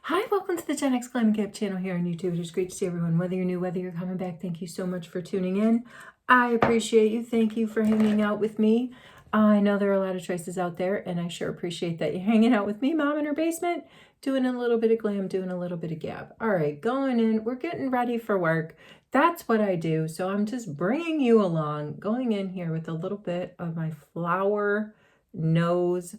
Hi, welcome to the GenX Glam Gab Channel here on YouTube. It is great to see everyone, whether you're new, whether you're coming back. Thank you so much for tuning in. I appreciate you. Thank you for hanging out with me. I know there are a lot of choices out there, and I sure appreciate that you're hanging out with me, Mom in her basement, doing a little bit of glam, doing a little bit of gab. All right, going in. We're getting ready for work. That's what I do. So I'm just bringing you along, going in here with a little bit of my Flower Nose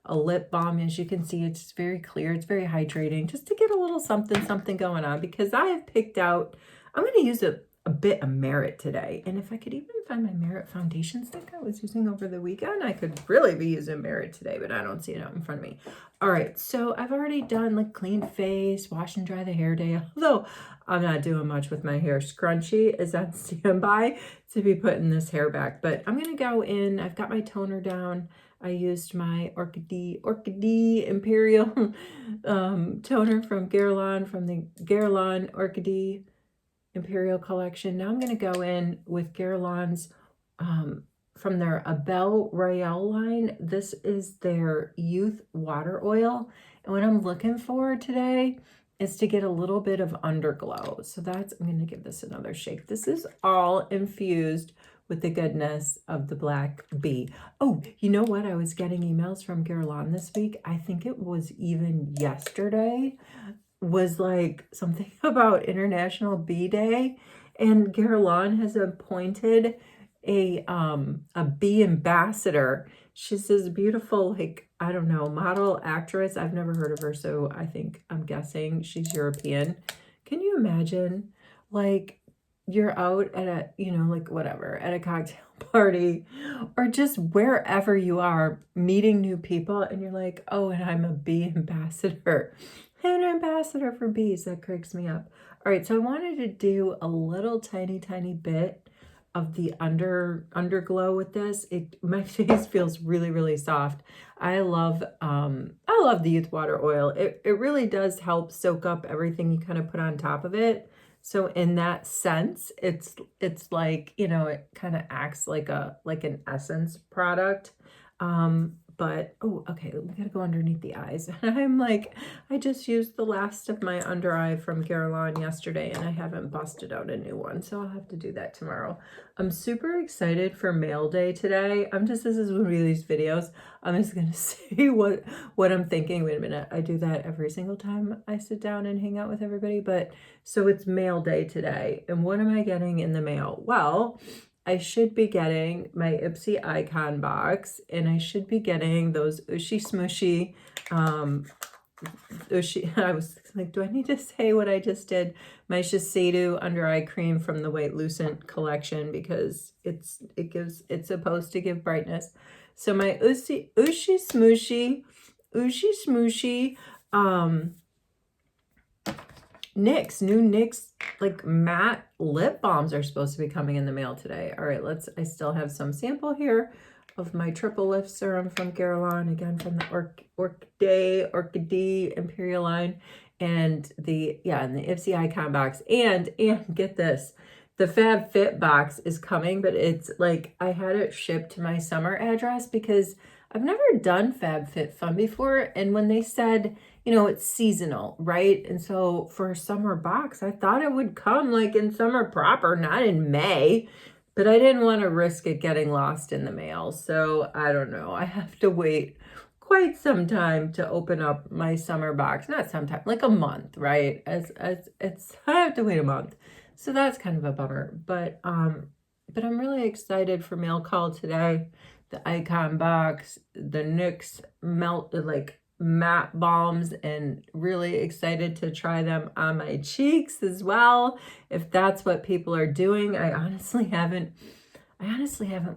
a lip balm. As you can see, it's very clear, it's very hydrating, just to get a little something going on, because I have picked out, I'm going to use a bit of Merit today. And if I could even find my Merit foundation stick I was using over the weekend, I could really be using Merit today, but I don't see it out in front of me. All right, so I've already done like clean face, wash and dry the hair day, although I'm not doing much with my hair. Scrunchie is on standby to be putting this hair back, but I'm going to go in. I've got my toner down. I used my Orchidee Imperial toner from Guerlain, from the Guerlain Orchidee Imperial collection. Now I'm going to go in with Guerlain's from their Abel Royale line. This is their Youth Water Oil. And what I'm looking for today is to get a little bit of underglow. So that's, I'm going to give this another shake. This is all infused with the goodness of the Black Bee. Oh, you know what? I was getting emails from Guerlain this week. I think it was even yesterday, was like something about International Bee Day. And Guerlain has appointed a bee ambassador. She's this beautiful, like, I don't know, model actress. I've never heard of her, so I'm guessing she's European. Can you imagine, like, you're out at a, like whatever, at a cocktail party or just wherever you are meeting new people, and you're like, oh, and I'm a bee ambassador. I'm an ambassador for bees. That cracks me up. All right, so I wanted to do a little tiny bit of the underglow with this. My face feels really soft. I love the Youth Water Oil. It really does help soak up everything you kind of put on top of it. So in that sense, it's like, it kind of acts like an essence product. But, oh, okay, we gotta go underneath the eyes. I'm like, I just used the last of my under eye from Guerlain yesterday, and I haven't busted out a new one, so I'll have to do that tomorrow. I'm super excited for mail day today. This is one of these videos. I'm just gonna say what I'm thinking. Wait a minute, I do that every single time I sit down and hang out with everybody, but so it's mail day today. And what am I getting in the mail? Well, I should be getting my Ipsy icon box, and I should be getting those Ooshy Smooshy, I was like, do I need to say what I just did? My Shiseido under eye cream from the White Lucent collection, because it's supposed to give brightness. So my Ooshy Smooshy, new NYX like matte lip balms are supposed to be coming in the mail today. All right, I still have some sample here of my triple lift serum from Guerlain, again from the Orchidee Imperial line, and the Ipsy icon box, and get this, the Fab Fit box is coming, but it's like, I had it shipped to my summer address because I've never done Fab Fit Fun before, and when they said, it's seasonal, right? And so for a summer box, I thought it would come like in summer proper, not in May, but I didn't want to risk it getting lost in the mail. So I don't know. I have to wait quite some time to open up my summer box. Not sometime, like a month, right? I have to wait a month. So that's kind of a bummer. But I'm really excited for mail call today. The icon box, the NYX matte balms, and really excited to try them on my cheeks as well, if that's what people are doing. I honestly haven't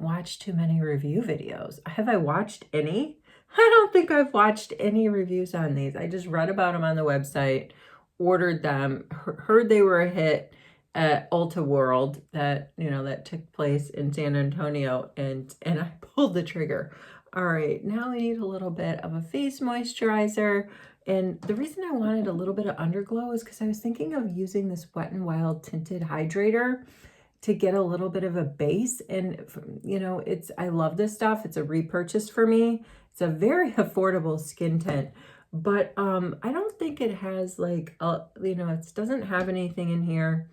watched too many review videos. Have I watched any? I don't think I've watched any reviews on these. I just read about them on the website, ordered them, heard they were a hit at Ulta World that took place in San Antonio, and I pulled the trigger. All right, now we need a little bit of a face moisturizer. And the reason I wanted a little bit of underglow is because I was thinking of using this Wet n Wild tinted hydrator to get a little bit of a base. And I love this stuff. It's a repurchase for me. It's a very affordable skin tint. but I don't think it has like, you know, it doesn't have anything in here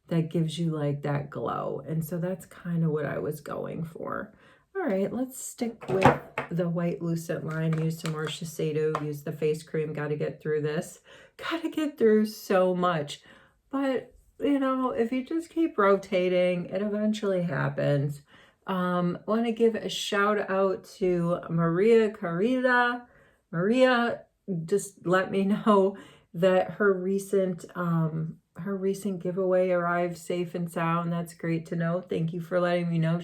that gives you like that glow. And so that's kind of what I was going for. All right, let's stick with the white lucent line. Use some more Shiseido, use the face cream. Got to get through this. Got to get through so much. But, you know, if you just keep rotating, it eventually happens. Want to give a shout out to Maria Carida. Maria just let me know that her recent giveaway arrived safe and sound. That's great to know. Thank you for letting me know.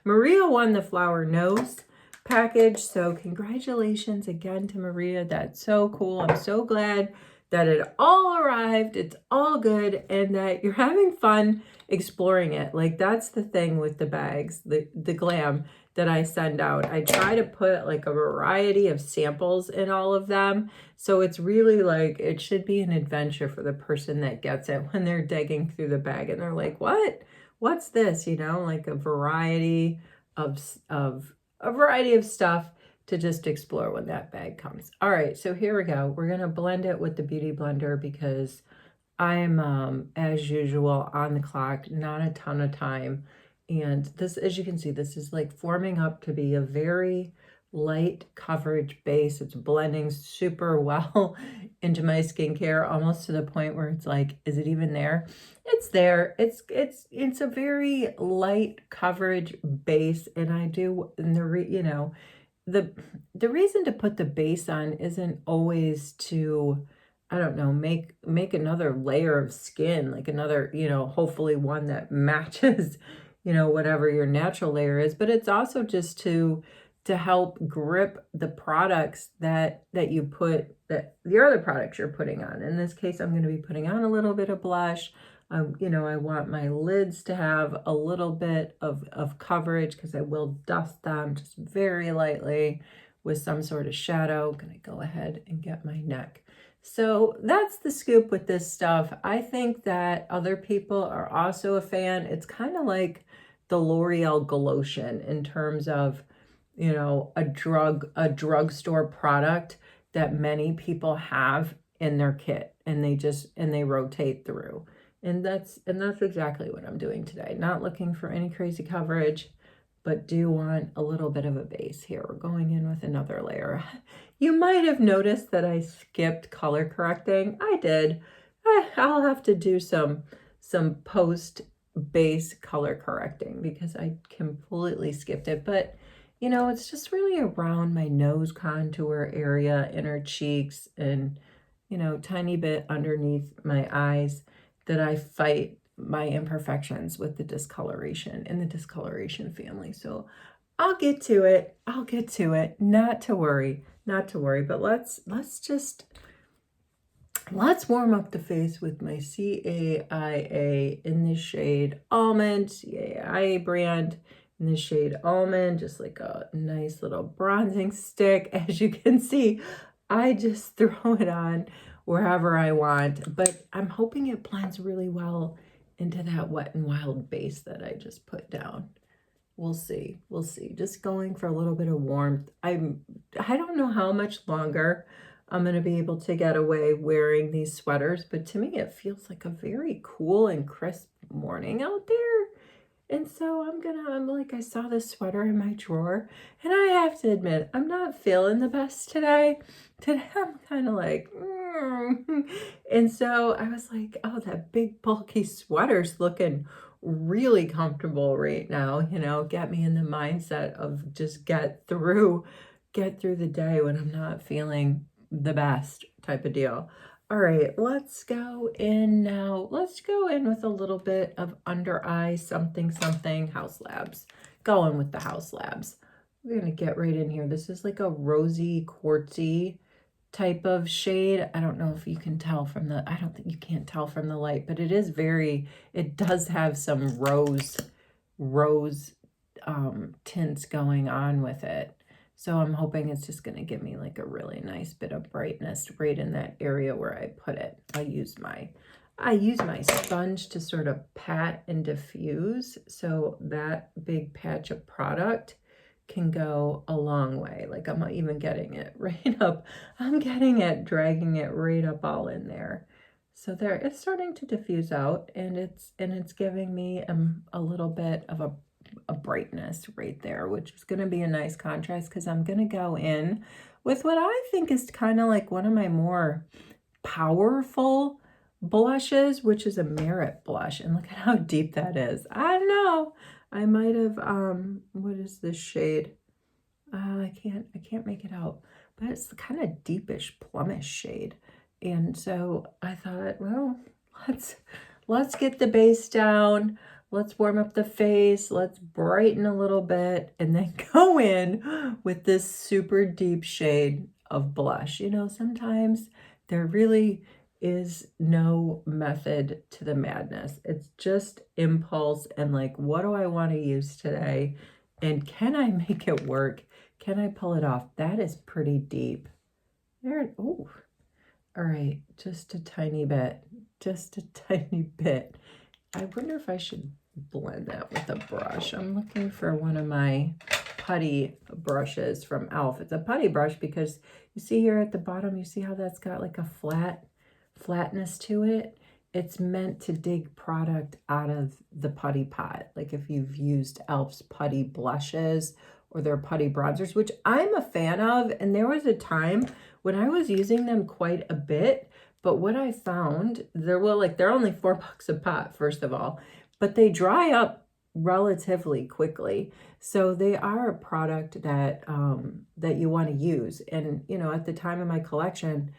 Maria won the flower nose package, so congratulations again to Maria. That's so cool. I'm so glad that it all arrived. It's all good, and that you're having fun exploring it. Like, that's the thing with the bags, the glam that I send out. I try to put like a variety of samples in all of them. So it's really like, it should be an adventure for the person that gets it when they're digging through the bag and they're like, what's this? You know, like a variety of stuff to just explore when that bag comes. All right, so here we go. We're going to blend it with the Beauty Blender because I'm, as usual, on the clock, not a ton of time. And this, as you can see, this is like forming up to be a very light coverage base. It's blending super well into my skincare, almost to the point where it's like, is it even there? It's there. It's a very light coverage base, and I do, and you know, the reason to put the base on isn't always to, I don't know, make another layer of skin, like another, you know, hopefully one that matches, you know, whatever your natural layer is, but it's also just to help grip the products that you put, that the other products you're putting on. In this case, I'm going to be putting on a little bit of blush. You know, I want my lids to have a little bit of coverage because I will dust them just very lightly with some sort of shadow. I'm going to go ahead and get my neck. So that's the scoop with this stuff. I think that other people are also a fan. It's kind of like the L'Oreal Glotion in terms of, you know, a drugstore product that many people have in their kit, and they rotate through. And that's exactly what I'm doing today. Not looking for any crazy coverage, but do want a little bit of a base here. We're going in with another layer. You might have noticed that I skipped color correcting. I did. I'll have to do some post base color correcting because I completely skipped it. But, you know, it's just really around my nose contour area, inner cheeks, and, you know, tiny bit underneath my eyes that I fight my imperfections with the discoloration in the discoloration family. So I'll get to it. Not to worry. But let's warm up the face with my CAIA in this shade Almond, CAIA brand in this shade Almond, just like a nice little bronzing stick. As you can see, I just throw it on wherever I want, but I'm hoping it blends really well into that Wet n Wild base that I just put down. We'll see. Just going for a little bit of warmth. I don't know how much longer I'm going to be able to get away wearing these sweaters, but to me it feels like a very cool and crisp morning out there. And so I'm like, I saw this sweater in my drawer, and I have to admit, I'm not feeling the best today. Today I'm kind of like, And so I was like, oh, that big bulky sweater's looking really comfortable right now, you know, get me in the mindset of just get through the day when I'm not feeling the best type of deal. All right, let's go in now. Let's go in with a little bit of under eye something House Labs. Going with the House Labs. We're going to get right in here. This is like a rosy, quartzy type of shade. I don't know if you can tell from the, I don't think you can't tell from the light, but it is very, it does have some rose tints going on with it. So I'm hoping it's just going to give me like a really nice bit of brightness right in that area where I put it. I use my sponge to sort of pat and diffuse, so that big patch of product can go a long way. Like I'm even getting it right up. I'm getting it, dragging it right up all in there. So there, it's starting to diffuse out, and it's giving me a little bit of a brightness right there, which is going to be a nice contrast because I'm going to go in with what I think is kind of like one of my more powerful blushes, which is a Merit blush. And look at how deep that is. I don't know. I might have, what is this shade? I can't make it out, but it's the kind of deepish plumish shade. And so I thought, well, let's get the base down. Let's warm up the face. Let's brighten a little bit and then go in with this super deep shade of blush. You know, sometimes there really is no method to the madness. It's just impulse and like, what do I want to use today? And can I make it work? Can I pull it off? That is pretty deep. There, oh, all right, just a tiny bit, just a tiny bit. I wonder if I should blend that with a brush. I'm looking for one of my putty brushes from e.l.f. It's a putty brush because you see here at the bottom, you see how that's got like a flatness to it? It's meant to dig product out of the putty pot. Like if you've used e.l.f.'s putty blushes or their putty bronzers, which I'm a fan of. And there was a time when I was using them quite a bit, but what I found, they're only $4 a pot, first of all, but they dry up relatively quickly. So they are a product that that you want to use. And you know, at the time of my collection,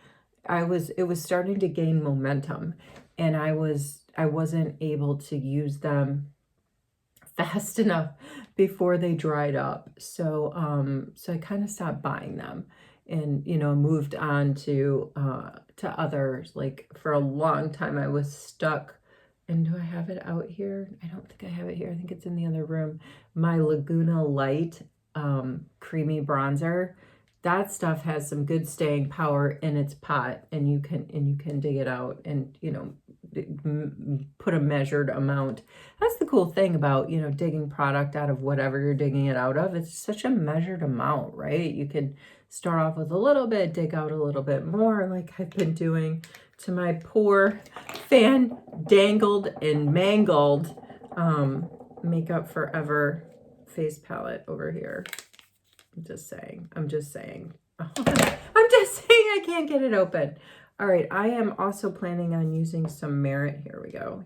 it was starting to gain momentum, and I wasn't able to use them fast enough before they dried up. So so I kind of stopped buying them, and you know, moved on to others. Like for a long time I was stuck. And do I have it out here? I don't think I have it here. I think it's in the other room. My Laguna Light creamy bronzer. That stuff has some good staying power in its pot, and you can dig it out and, you know, put a measured amount. That's the cool thing about, you know, digging product out of whatever you're digging it out of. It's such a measured amount, right? You can start off with a little bit, dig out a little bit more, like I've been doing to my poor fan dangled and mangled Makeup Forever face palette over here. I'm just saying. I'm just saying I can't get it open. All right, I am also planning on using some Merit. Here we go.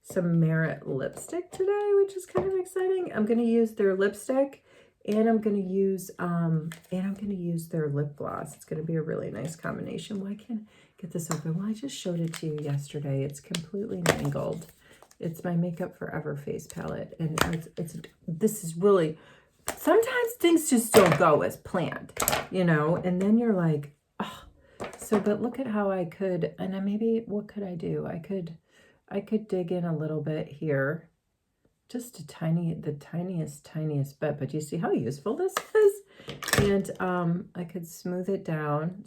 Some Merit lipstick today, which is kind of exciting. I'm going to use their lipstick, and I'm going to use their lip gloss. It's going to be a really nice combination. Why can't I get this open? Well, I just showed it to you yesterday. It's completely mangled. It's my Makeup Forever face palette, and this is really, sometimes things just don't go as planned, you know, and then you're like, oh. So, but look at how I could, and maybe, what could I do? I could dig in a little bit here, just the tiniest bit, but you see how useful this is? And I could smooth it down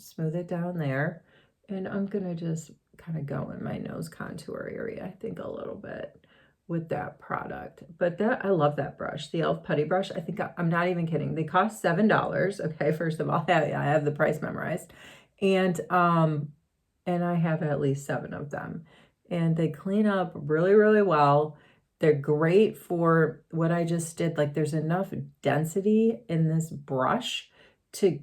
there, and I'm gonna just kind of go in my nose contour area, I think, a little bit with that product. But I love that brush, the e.l.f. putty brush. I think, I'm not even kidding, they cost $7. Okay, first of all, I have the price memorized, and I have at least 7 of them, and they clean up really, really well. They're great for what I just did. Like there's enough density in this brush to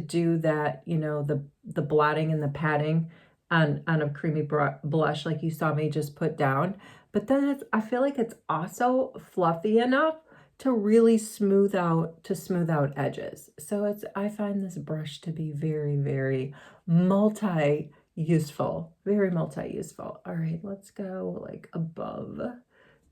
do that, you know, the blotting and the patting on a creamy blush like you saw me just put down. But then I feel like it's also fluffy enough to really smooth out edges. So I find this brush to be very, very multi-useful, very multi-useful. All right, let's go like above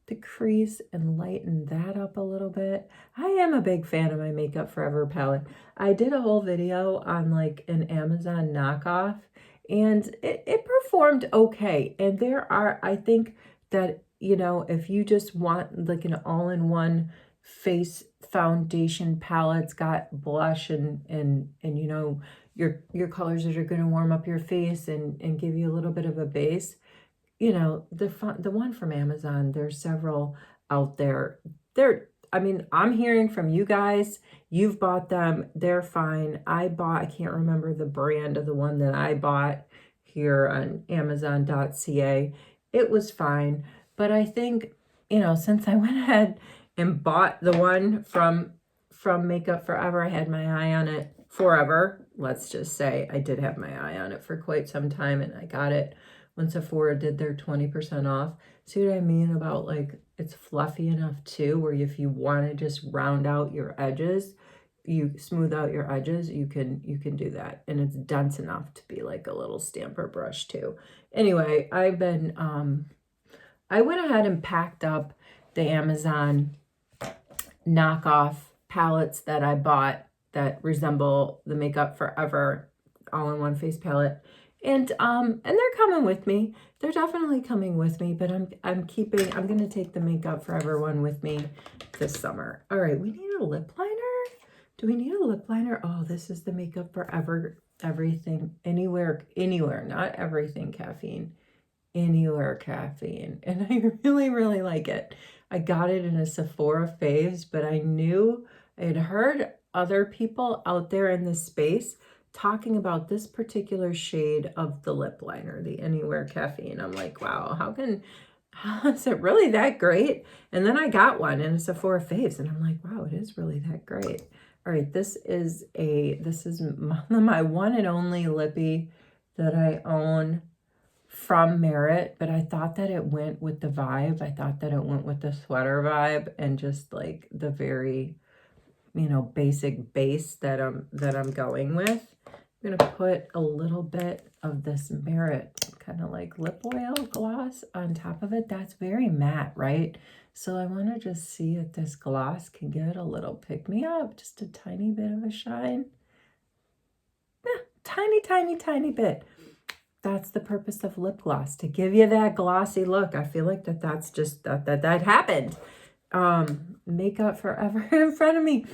the crease and lighten that up a little bit. I am a big fan of my Makeup Forever palette. I did a whole video on like an Amazon knockoff, and it performed okay. And there are, I think that, you know, if you just want like an all-in-one face foundation palette, it's got blush and you know, your colors that are going to warm up your face and give you a little bit of a base. You know, the one from Amazon, there's several out there. I mean, I'm hearing from you guys, you've bought them, they're fine. I can't remember the brand of the one that I bought here on Amazon.ca. It was fine, but I think, you know, since I went ahead and bought the one from Makeup Forever, I had my eye on it forever. Let's just say I did have my eye on it for quite some time, and I got it when Sephora did their 20% off. See what I mean about, like, it's fluffy enough too, where if you want to just round out your edges, you smooth out your edges, you can do that. And it's dense enough to be like a little stamper brush too. Anyway, I've been, I went ahead and packed up the Amazon knockoff palettes that I bought that resemble the Makeup Forever all-in-one face palette. And they're coming with me. They're definitely coming with me, but I'm going to take the Makeup Forever one with me this summer. All right, we need a lip liner. Do we need a lip liner? Oh, this is the Makeup Forever Everything Anywhere, not Everything Caffeine. Anywhere Caffeine. And I really, really like it. I got it in a Sephora faves, but I knew I had heard other people out there in this space talking about this particular shade of the lip liner, the Anywhere Caffeine. I'm like, wow, how is it really that great? And then I got one in a Sephora faves, and I'm like, wow, it is really that great. All right, this is my one and only lippy that I own from Merit, but I thought that it went with the vibe. I thought that it went with the sweater vibe and just like the very, you know, basic base that I'm going with. I'm gonna put a little bit of this Merit kind of like lip oil gloss on top of it. That's very matte, right? So I want to just see if this gloss can get a little pick me up, just a tiny bit of a shine. Yeah, tiny bit. That's the purpose of lip gloss, to give you that glossy look. I feel like that's just that happened. Makeup Forever in front of me.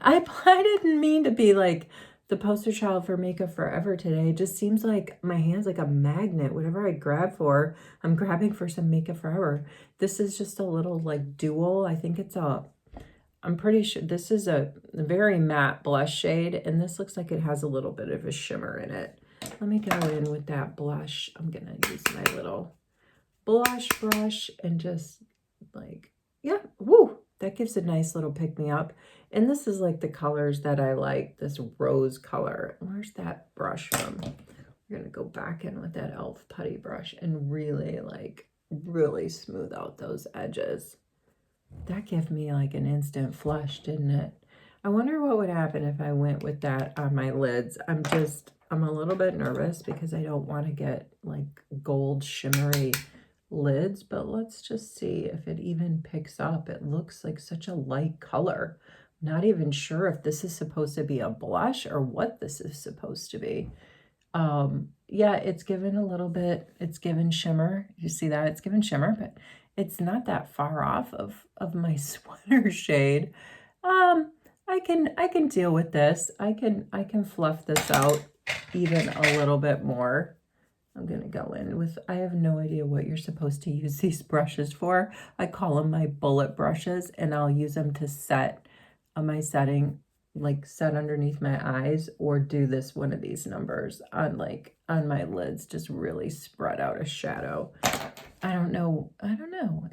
I didn't mean to be like the poster child for Makeup Forever today. It just seems like my hand's like a magnet. Whatever I grab for, I'm grabbing for some Makeup Forever. This is just a little like dual. I think I'm pretty sure this is a very matte blush shade, and this looks like it has a little bit of a shimmer in it. Let me go in with that blush. I'm going to use my little blush brush and just like, yeah, woo, that gives a nice little pick-me-up. And this is like the colors that I like, this rose color. Where's that brush from? We're going to go back in with that e.l.f. putty brush and really smooth out those edges. That gave me like an instant flush, didn't it? I wonder what would happen if I went with that on my lids. I'm a little bit nervous because I don't want to get like gold shimmery lids, but let's just see if it even picks up. It looks like such a light color. I'm not even sure if this is supposed to be a blush or what this is supposed to be. Yeah, it's given a little bit, it's given shimmer. You see that? It's given shimmer, but it's not that far off of my sweater shade. I can deal with this. I can fluff this out even a little bit more. I'm going to go in with, I have no idea what you're supposed to use these brushes for. I call them my bullet brushes, and I'll use them to set my setting, like set underneath my eyes, or do this one of these numbers on my lids, just really spread out a shadow. I don't know. I don't know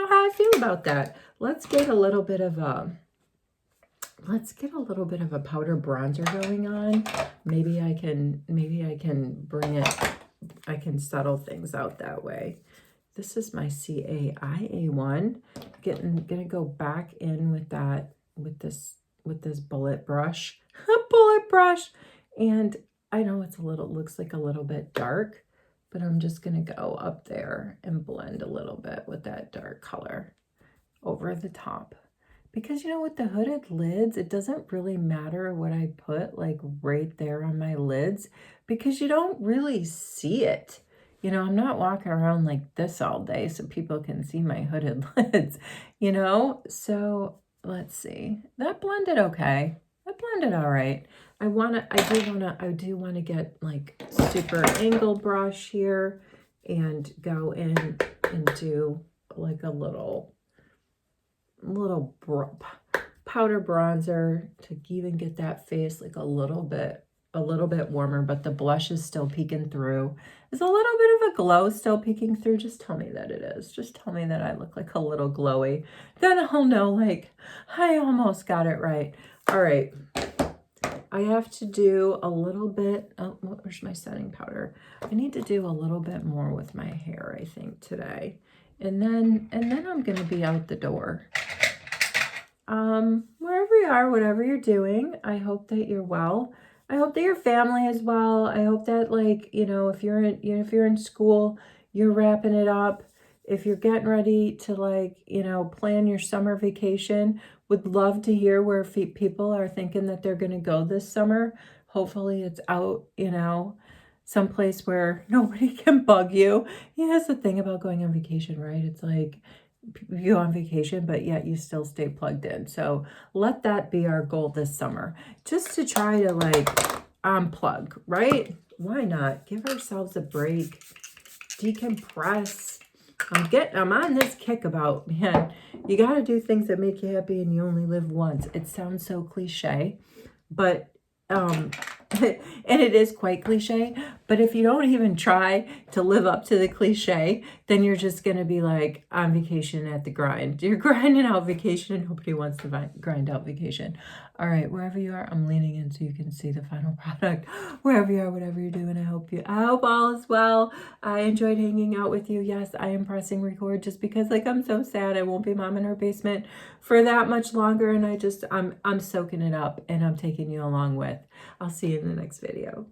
how I feel about that. Let's get a little bit of a powder bronzer going on. Maybe I can bring it, I can settle things out that way. This is my CAIA one. Gonna go back in with that, with this bullet brush. And I know it's looks like a little bit dark, but I'm just gonna go up there and blend a little bit with that dark color over the top. Because, you know, with the hooded lids, it doesn't really matter what I put like right there on my lids, because you don't really see it. You know, I'm not walking around like this all day so people can see my hooded lids, you know? So let's see. That blended okay. That blended all right. I do want to get like super angle brush here and go in and do like a little little powder bronzer to even get that face like a little bit warmer, but the blush is still peeking through. There's a little bit of a glow still peeking through. Just tell me that it is. Just tell me that I look like a little glowy. Then I'll know, like, I almost got it right. All right. I have to do a little bit. Oh, where's my setting powder? I need to do a little bit more with my hair, I think, today. And then I'm going to be out the door. Wherever you are, whatever you're doing, I hope that you're well. I hope that your family is well. I hope that, like, you know, if you're in school, you're wrapping it up. If you're getting ready to, like, you know, plan your summer vacation, would love to hear where people are thinking that they're going to go this summer. Hopefully it's out, you know, someplace where nobody can bug you. Yeah, that's the thing about going on vacation, right? It's like, you go on vacation, but yet you still stay plugged in. So let that be our goal this summer, just to try to, like, unplug, right? Why not? Give ourselves a break, decompress. I'm on this kick about, man, you got to do things that make you happy and you only live once. It sounds so cliche, but and it is quite cliche, but if you don't even try to live up to the cliche, then you're just going to be like on vacation at the grind. You're grinding out vacation and nobody wants to grind out vacation. All right, wherever you are, I'm leaning in so you can see the final product. Wherever you are, whatever you're doing, I hope all is well. I enjoyed hanging out with you. Yes, I am pressing record just because, like, I'm so sad I won't be mom in her basement for that much longer, and I'm soaking it up and I'm taking you along with. I'll see you in the next video.